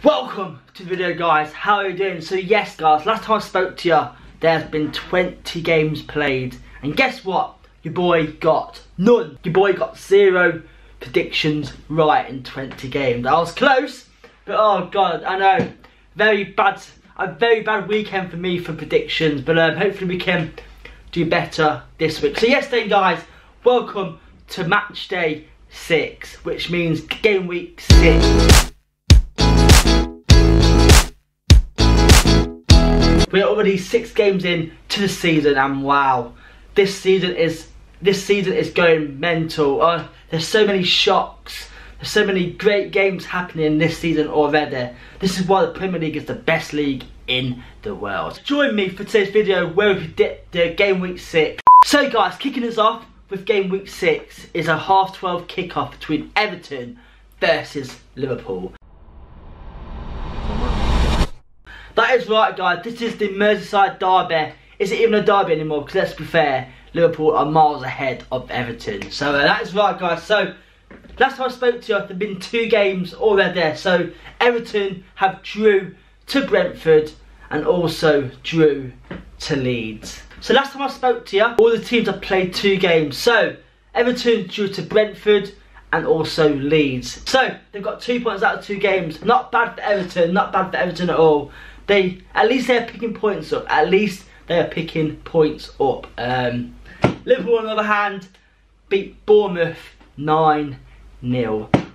Welcome to the video, guys. How are you doing? So yes guys, last time I spoke to you there's been 20 games played, and guess what? Your boy got none. Your boy got 0 predictions right in 20 games. I was close, but oh god, I know, a very bad weekend for me for predictions, but hopefully we can do better this week. So yes then guys, welcome to match day 6, which means game week 6. We're already 6 games in to the season, and wow, this season is going mental. There's so many shocks, there's so many great games happening this season already. This is why the Premier League is the best league in the world. Join me for today's video where we predict the game week 6. So guys, kicking us off with game week 6 is a 12:30 kickoff between Everton versus Liverpool. That is right guys, this is the Merseyside Derby. Is it even a derby anymore? Because let's be fair, Liverpool are miles ahead of Everton. So that is right guys. So last time I spoke to you, there have been 2 games already. So Everton have drew to Brentford and also drew to Leeds. So last time I spoke to you, all the teams have played 2 games. So Everton drew to Brentford and also Leeds. So they've got 2 points out of 2 games. Not bad for Everton, not bad for Everton at all. At least they're picking points up. At least they are picking points up. Liverpool, on the other hand, beat Bournemouth 9-0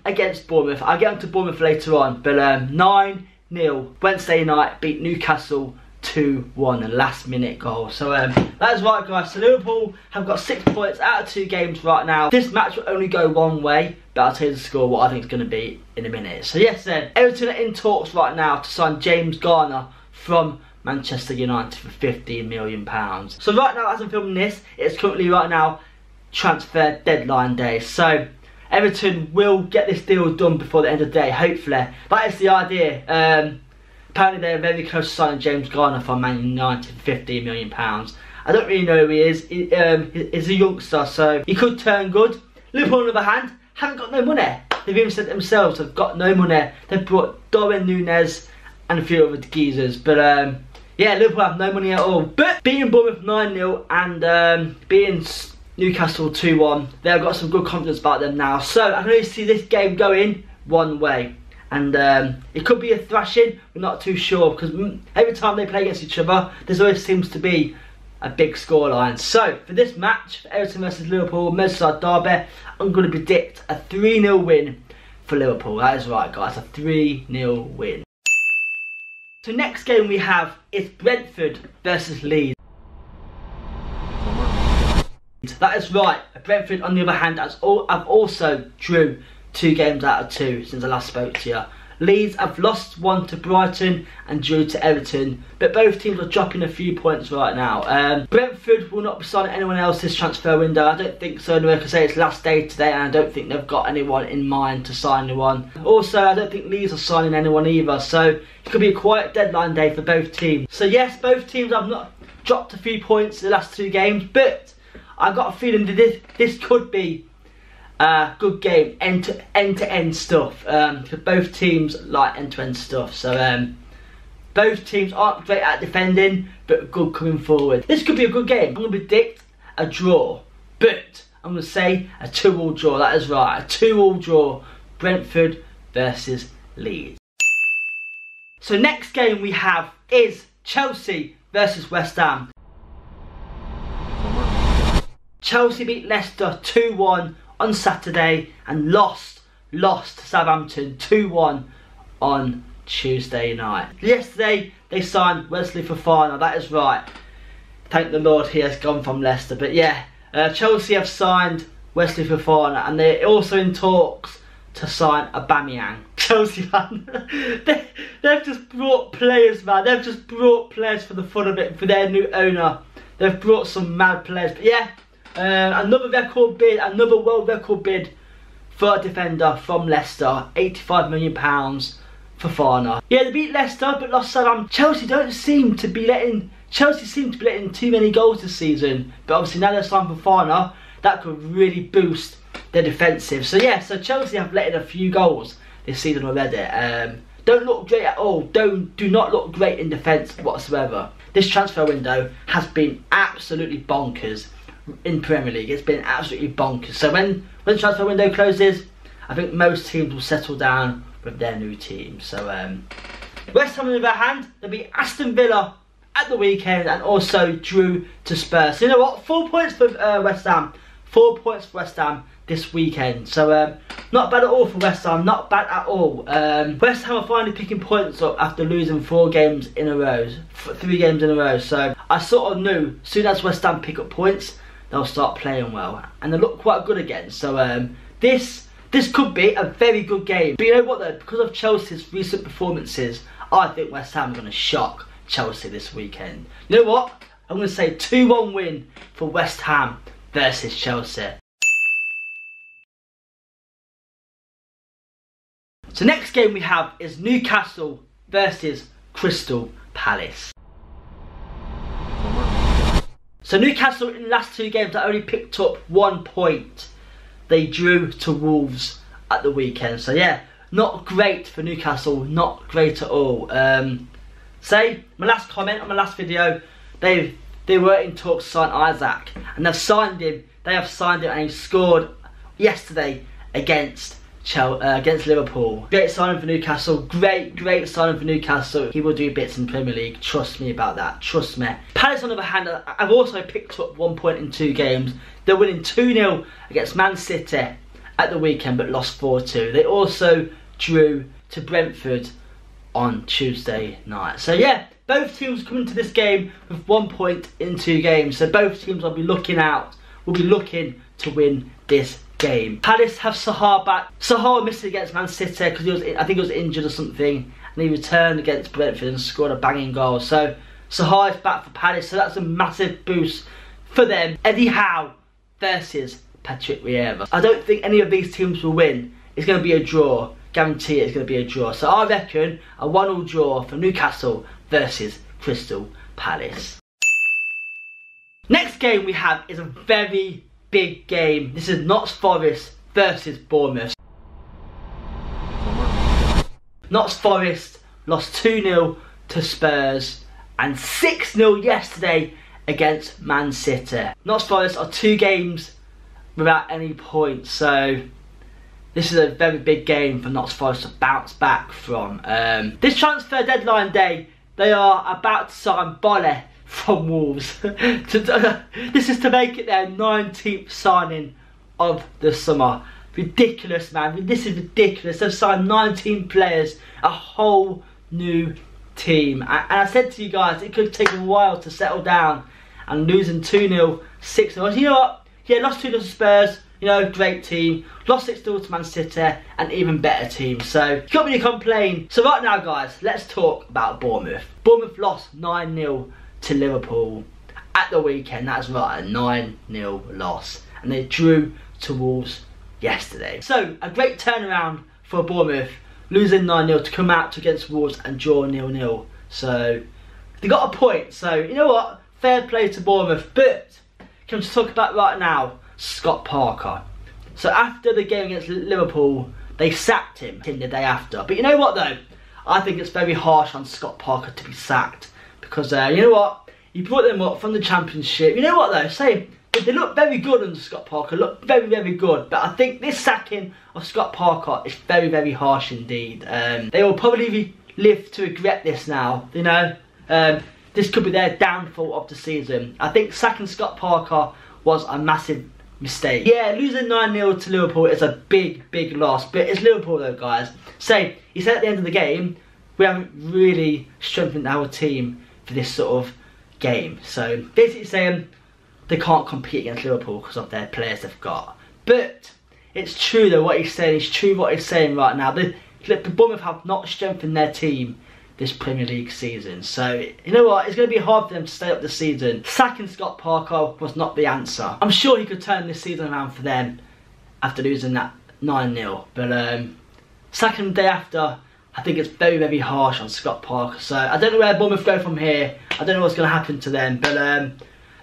against Bournemouth. I'll get on to Bournemouth later on, but 9-0. Wednesday night beat Newcastle 2-1, a last-minute goal. So that's right, guys. So Liverpool have got 6 points out of 2 games right now. This match will only go one way, but I'll tell you the score, what I think it's going to be in a minute. So yes then, Everton are in talks right now to sign James Garner from Manchester United for £15 million. So right now, as I'm filming this, it's currently right now transfer deadline day. So Everton will get this deal done before the end of the day, hopefully. That is the idea. Apparently they're very close to signing James Garner from Man United for £15 million. I don't really know who he is. He's a youngster, so he could turn good. Liverpool, on the other hand, haven't got no money. They've even said themselves they've got no money. They've brought Darwin Núñez and a few other geezers, but yeah, Liverpool have no money at all. But beating Bournemouth 9-0 and beating Newcastle 2-1, they've got some good confidence about them now. So I can only see this game going one way. And it could be a thrashing, we're not too sure, because every time they play against each other, there always seems to be a big scoreline. So for this match, for Everton versus Liverpool, Merseyside Derby, I'm going to predict a 3-0 win for Liverpool. That is right guys, a 3-0 win. So next game we have is Brentford versus Leeds. That is right, Brentford on the other hand have also drew 2 games out of 2 since I last spoke to you. Leeds have lost 1 to Brighton and drew to Everton, but both teams are dropping a few points right now. Brentford will not be signing anyone else this transfer window. I don't think so anyway, because it's last day today and I don't think they've got anyone in mind to sign anyone. Also, I don't think Leeds are signing anyone either, so it could be a quiet deadline day for both teams. So yes, both teams have not dropped a few points in the last 2 games, but I've got a feeling that this could be good game, end-to-end stuff, because both teams like end-to-end stuff. So both teams aren't great at defending, but good coming forward. This could be a good game. I'm going to predict a draw, but I'm going to say a 2-2 draw. That is right, a 2-2 draw, Brentford versus Leeds. So next game we have is Chelsea versus West Ham. Chelsea beat Leicester 2-1 on Saturday and lost to Southampton 2-1 on Tuesday night. Yesterday they signed Wesley Fofana, that is right. Thank the Lord he has gone from Leicester. But yeah, Chelsea have signed Wesley Fofana and they're also in talks to sign Aubameyang. Chelsea fan, they've just brought players, man. They've just brought players for the fun of it, for their new owner. They've brought some mad players. But yeah, another record bid, another world record bid for a defender from Leicester, £85 million for Fofana. Yeah, they beat Leicester but lost Southampton. Chelsea seem to be letting too many goals this season, but obviously now they're signed for Fofana, that could really boost their defensive. So yeah, so Chelsea have let in a few goals this season already. don't look great at all. Do not look great in defence whatsoever. This transfer window has been absolutely bonkers in Premier League. It's been absolutely bonkers. So when the transfer window closes, I think most teams will settle down with their new team. So West Ham on the other hand, they'll be Aston Villa at the weekend and also drew to Spurs. So you know what? 4 points for West Ham. 4 points for West Ham this weekend. So not bad at all for West Ham. Not bad at all. West Ham are finally picking points up after losing 4 games in a row. 3 games in a row. So I sort of knew as soon as West Ham pick up points, they'll start playing well. And they look quite good again. So this could be a very good game. But you know what though? Because of Chelsea's recent performances, I think West Ham are going to shock Chelsea this weekend. You know what? I'm going to say 2-1 win for West Ham versus Chelsea. So next game we have is Newcastle versus Crystal Palace. So Newcastle in the last 2 games have only picked up 1 point. They drew to Wolves at the weekend. So yeah, not great for Newcastle, not great at all. Say, my last comment on my last video, they were in talks to sign Isaac. And they've signed him. They have signed him and he scored yesterday against Liverpool. Great signing for Newcastle. Great signing for Newcastle. He will do bits in Premier League. Trust me about that. Trust me. Palace on the other hand, I've also picked up 1 point in 2 games. They're winning 2-0 against Man City at the weekend but lost 4-2. They also drew to Brentford on Tuesday night. So yeah, both teams coming to this game with 1 point in 2 games. So both teams will be looking to win this game. Palace have Sahar back. Sahar missed it against Man City because I think he was injured or something, and he returned against Brentford and scored a banging goal. So Sahar is back for Palace, so that's a massive boost for them. Eddie Howe versus Patrick Vieira. I don't think any of these teams will win. It's going to be a draw. Guarantee it's going to be a draw. So I reckon a 1-1 draw for Newcastle versus Crystal Palace. Next game we have is a very big game. This is Notts Forest versus Bournemouth. Notts Forest lost 2-0 to Spurs and 6-0 yesterday against Man City. Notts Forest are 2 games without any points, so this is a very big game for Notts Forest to bounce back from. This transfer deadline day, they are about to sign Bolle from Wolves. This is to make it their 19th signing of the summer. Ridiculous, man. This is ridiculous. They've signed 19 players, a whole new team. And I said to you guys, it could take a while to settle down. And losing 2-0, 6-0. You know what? Yeah, lost 2-0 to Spurs. You know, great team. Lost 6-0 to Man City, an even better team. So, you can't really complain. So right now, guys, let's talk about Bournemouth. Bournemouth lost 9-0 to Liverpool at the weekend. That's right, a 9-0 loss. And they drew to Wolves yesterday. So, a great turnaround for Bournemouth. Losing 9-0 to come out against Wolves and draw 0-0. So, they got a point. So, you know what? Fair play to Bournemouth. But, can we just talk about right now, Scott Parker. So after the game against Liverpool, they sacked him the day after. But you know what though? I think it's very harsh on Scott Parker to be sacked. Because you know what? He brought them up from the Championship. You know what though? Say, they look very good under Scott Parker. Look very good. But I think this sacking of Scott Parker is very harsh indeed. They will probably live to regret this now. You know? This could be their downfall of the season. I think sacking Scott Parker was a massive mistake. Yeah, losing 9-0 to Liverpool is a big loss, but it's Liverpool though, guys. So, he said at the end of the game, we haven't really strengthened our team for this sort of game. So, basically saying they can't compete against Liverpool because of their players they've got. But, it's true though, what he's saying, it's true what he's saying right now. The Bournemouth have not strengthened their team this Premier League season. So, you know what? It's going to be hard for them to stay up the season. Sacking Scott Parker was not the answer. I'm sure he could turn this season around for them after losing that 9-0. But sacking the day after, I think it's very harsh on Scott Parker. So, I don't know where Bournemouth go from here. I don't know what's going to happen to them. But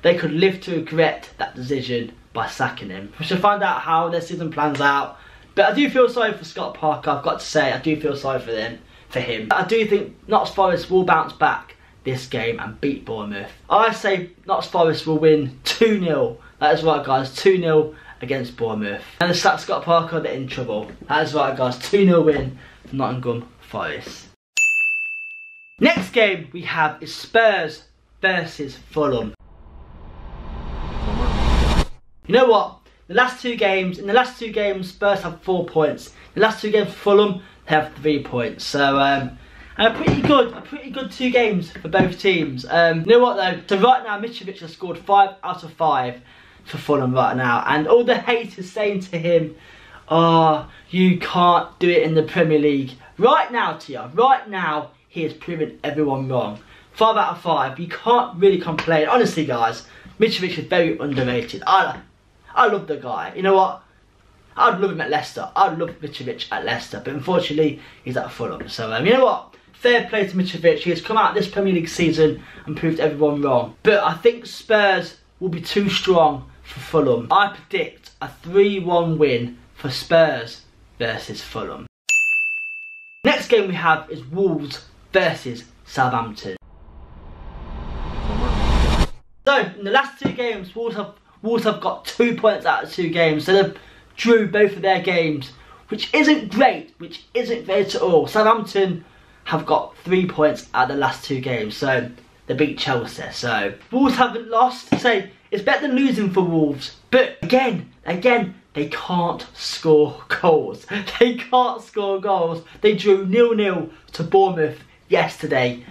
they could live to regret that decision by sacking him. We should find out how their season plans out. But I do feel sorry for Scott Parker. I've got to say, I do feel sorry for for him. I do think Notts Forest will bounce back this game and beat Bournemouth. I say Notts Forest will win 2-0. That is right, guys, 2-0 against Bournemouth. And the Scott Parker, they're in trouble. That is right, guys, 2-0 win for Nottingham Forest. Next game we have is Spurs versus Fulham. You know what? In the last two games, Spurs have 4 points. In the last 2 games, Fulham have 3 points. So, a pretty good 2 games for both teams. You know what though? So right now, Mitrovic has scored 5 out of 5 for Fulham right now, and all the haters saying to him, "Oh, you can't do it in the Premier League." Right now, Tia, right now, he has proven everyone wrong. 5 out of 5. You can't really complain. Honestly, guys, Mitrovic is very underrated. I love the guy. You know what? I'd love him at Leicester. I'd love Mitrovic at Leicester, but unfortunately, he's at Fulham. So, you know what? Fair play to Mitrovic. He has come out this Premier League season and proved everyone wrong. But I think Spurs will be too strong for Fulham. I predict a 3-1 win for Spurs versus Fulham. Next game we have is Wolves versus Southampton. So, in the last 2 games, Wolves have got 2 points out of 2 games. So they've drew both of their games, which isn't great, at all. Southampton have got 3 points out of the last 2 games. So they beat Chelsea. So Wolves haven't lost. So it's better than losing for Wolves. But again, they can't score goals. They can't score goals. They drew 0-0 to Bournemouth yesterday.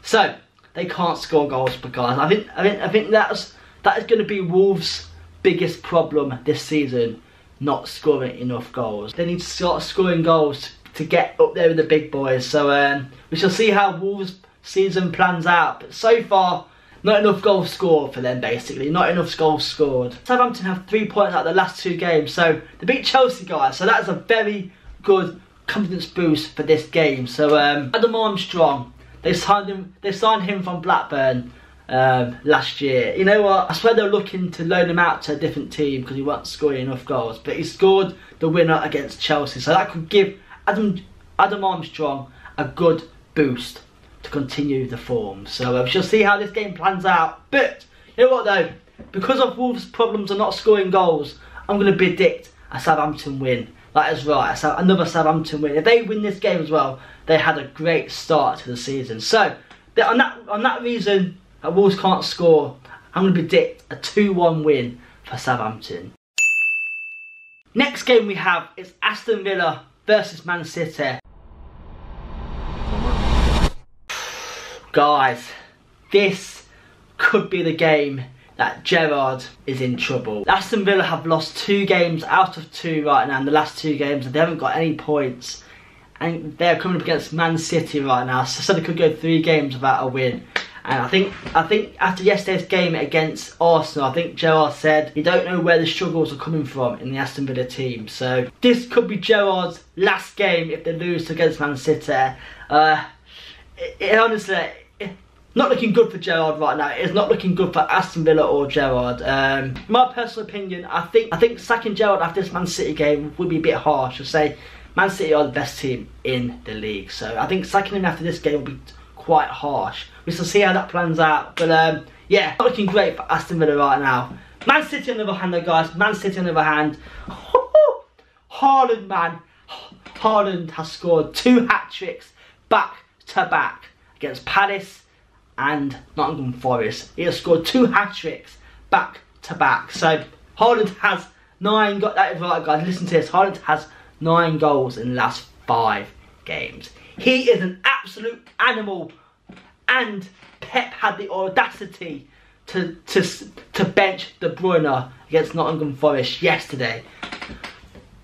So they can't score goals, but guys, I think that is going to be Wolves' biggest problem this season, not scoring enough goals. They need to start scoring goals to get up there with the big boys. So we shall see how Wolves' season plans out. But so far, not enough goals scored for them, basically. Not enough goals scored. Southampton have 3 points out of the last 2 games. So they beat Chelsea, guys. So that is a very good confidence boost for this game. So Adam Armstrong, they signed him from Blackburn last year. You know what? I swear they're looking to loan him out to a different team because he wasn't scoring enough goals. But he scored the winner against Chelsea. So that could give Adam Armstrong a good boost to continue the form. So we shall see how this game plans out. But you know what though? Because of Wolves' problems of not scoring goals, I'm going to predict a Southampton win. That is right, another Southampton win. If they win this game as well, they had a great start to the season. So on that reason, Wolves can't score, I'm going to predict a 2-1 win for Southampton. Next game we have is Aston Villa versus Man City. Guys, this could be the game that Gerrard is in trouble. Aston Villa have lost 2 games out of 2 right now in the last 2 games, and they haven't got any points. And they're coming up against Man City right now, so they could go 3 games without a win. And I think after yesterday's game against Arsenal, I think Gerrard said he don't know where the struggles are coming from in the Aston Villa team. So this could be Gerrard's last game if they lose against Man City. Honestly, not looking good for Gerrard right now. It's not looking good for Aston Villa or Gerrard. My personal opinion, I think sacking Gerrard after this Man City game would be a bit harsh. I'll say Man City are the best team in the league, so I think sacking him after this game would be quite harsh. We shall see how that plans out. But yeah, not looking great for Aston Villa right now. Man City on the other hand though, guys. Man City on the other hand. Haaland, man. Haaland has scored 2 hat-tricks back to back against Palace and Nottingham Forest. He has scored 2 hat-tricks back to back. So Haaland has 9 goals. That is right, guys. Listen to this. Haaland has 9 goals in the last 5 games. He is an absolute animal. And Pep had the audacity to bench De Bruyne against Nottingham Forest yesterday.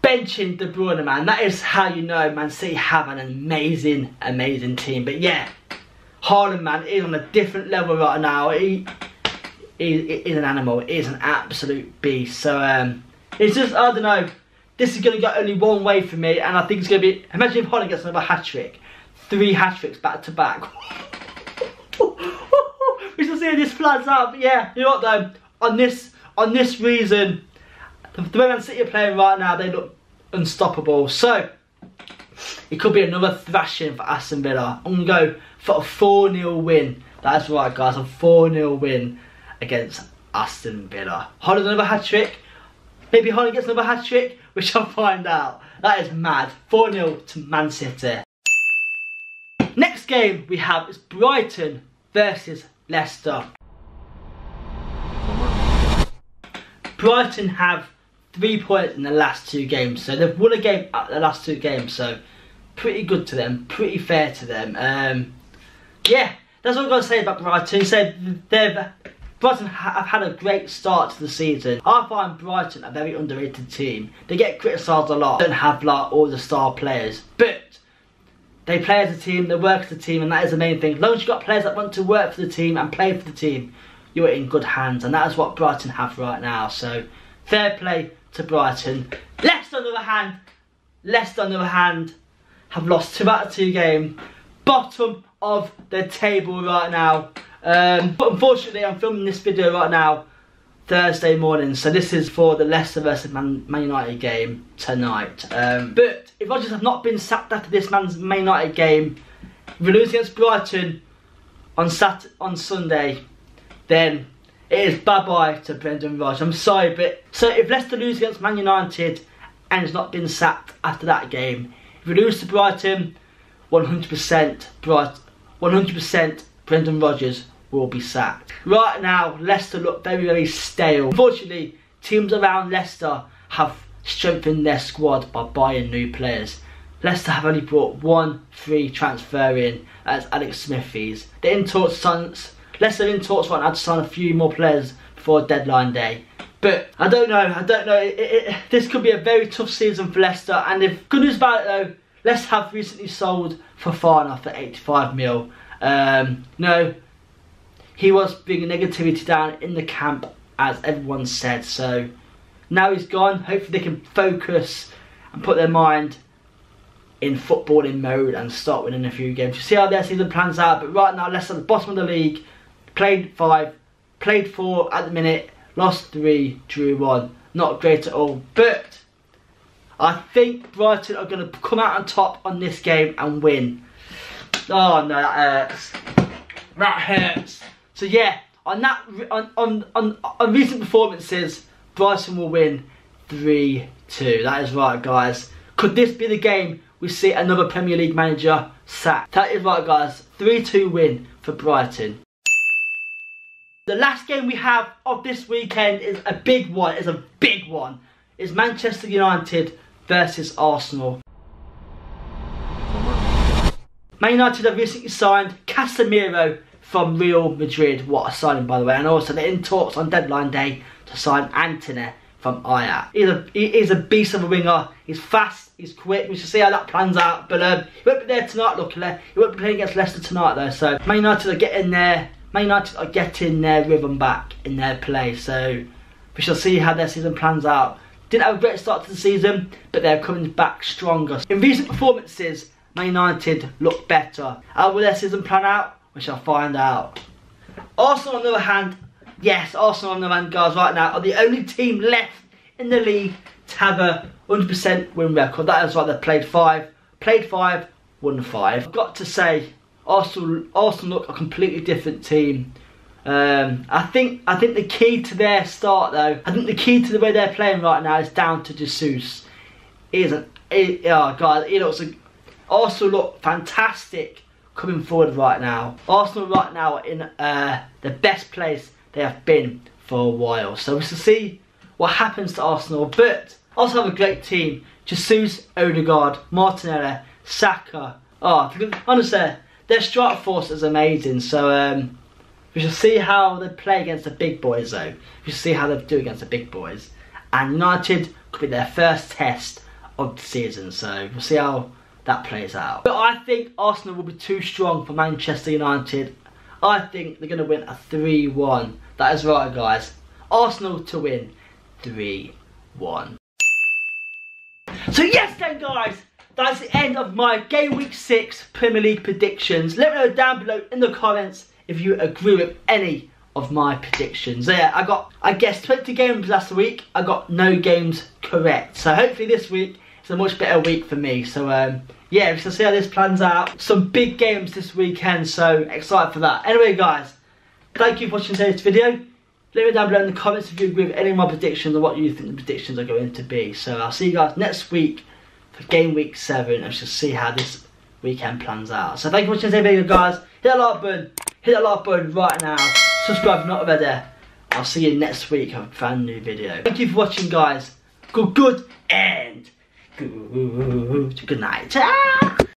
Benching De Bruyne, man. That is how you know Man City have an amazing, amazing team. But yeah, Haaland, man, is on a different level right now. He is an animal. He is an absolute beast. So it's just, I don't know. This is going to go only one way for me, and I think it's going to be. Imagine if Haaland gets another hat-trick, 3 hat-tricks back to back. We shall see how this plans out. But yeah, you know what though? On this reason, the way Man City are playing right now, they look unstoppable. So it could be another thrashing for Aston Villa. I'm going to go for a 4-0 win. That's right, guys, a 4-0 win against Aston Villa. Holland another hat-trick. Maybe Holland gets another hat-trick, we shall find out. That is mad. 4-0 to Man City. Next game we have is Brighton versus Leicester. Brighton have 3 points in the last 2 games, so they've won a game at the last 2 games, so pretty good to them, pretty fair to them. Yeah, that's all I've got to say about Brighton. So Brighton have had a great start to the season. I find Brighton a very underrated team. They get criticised a lot, don't have like all the star players, but they play as a team, they work as a team, and that is the main thing. As long as you've got players that want to work for the team and play for the team, you're in good hands, and that is what Brighton have right now. So fair play to Brighton. Leicester on the other hand, have lost 2 out of 2 games. Bottom of the table right now. But unfortunately, I'm filming this video right now Thursday morning, so this is for the Leicester versus Man United game tonight. But if Rodgers have not been sacked after this Man United game, if we lose against Brighton on Sunday, then it is bye-bye to Brendan Rodgers. I'm sorry, but so if Leicester lose against Man United and has not been sacked after that game, if we lose to Brighton, 100% Brendan Rodgers will be sacked. Right now, Leicester look very, very stale. Unfortunately, teams around Leicester have strengthened their squad by buying new players. Leicester have only brought 1 free transfer in, as Alex Smithies. They're in talks, Leicester in talks right now to sign a few more players before deadline day. But I don't know. This could be a very tough season for Leicester. And if good news about it though, Leicester have recently sold Fofana for 85 mil. No, he was bringing negativity down in the camp, as everyone said. So now he's gone. Hopefully they can focus and put their mind in footballing mode and start winning a few games. You see how their season plans out. But right now, Leicester at the bottom of the league. Played 5, played 4 at the minute, lost 3, drew 1. Not great at all. But I think Brighton are going to come out on top on this game and win. Oh no, that hurts. That hurts. So yeah, on recent performances, Brighton will win 3-2. That is right, guys. Could this be the game we see another Premier League manager sacked? That is right, guys. 3-2 win for Brighton. The last game we have of this weekend is a big one. It's Manchester United versus Arsenal. Man United have recently signed Casemiro from Real Madrid. What a signing, by the way. And also they're in talks on deadline day to sign Antony from Ajax. He's a beast of a winger. He's fast, he's quick. We should see how that plans out. But he won't be there tonight, luckily. He won't be playing against Leicester tonight though. So Man United are getting their rhythm back in their play. So we shall see how their season plans out. Didn't have a great start to the season, but they're coming back stronger. In recent performances, Man United look better. How will their season plan out? We shall find out. Arsenal on the other hand, yes, Arsenal on the other hand, guys, right now are the only team left in the league to have a 100% win record. That is right, they've played 5, won 5. I've got to say, Arsenal look a completely different team. I think the key to their start though, I think the key to the way they're playing right now is down to Jesus. Arsenal look fantastic coming forward right now. Arsenal right now are in the best place they have been for a while. So we shall see what happens to Arsenal. But also have a great team. Jesus, Odegaard, Martinelli, Saka. Oh, honestly, their strike force is amazing. So we shall see how they play against the big boys though. We shall see how they do against the big boys. And United could be their first test of the season. So we'll see how that plays out. But I think Arsenal will be too strong for Manchester United. I think they're going to win a 3-1. That is right, guys. Arsenal to win 3-1. So yes then, guys, that's the end of my Game Week 6 Premier League predictions. Let me know down below in the comments if you agree with any of my predictions. Yeah, I guessed 20 games last week. I got no games correct. So hopefully this week it's it's a much better week for me. So yeah, we shall see how this plans out. Some big games this weekend, so excited for that. Anyway guys, thank you for watching today's video. Leave it down below in the comments if you agree with any of my predictions or what you think the predictions are going to be. So I'll see you guys next week for game week 7, and we shall see how this weekend plans out. So thank you for watching today's video guys. Hit that like button, hit that like button right now. Subscribe if you're not already. I'll see you next week with a brand new video. Thank you for watching guys. Good and good night.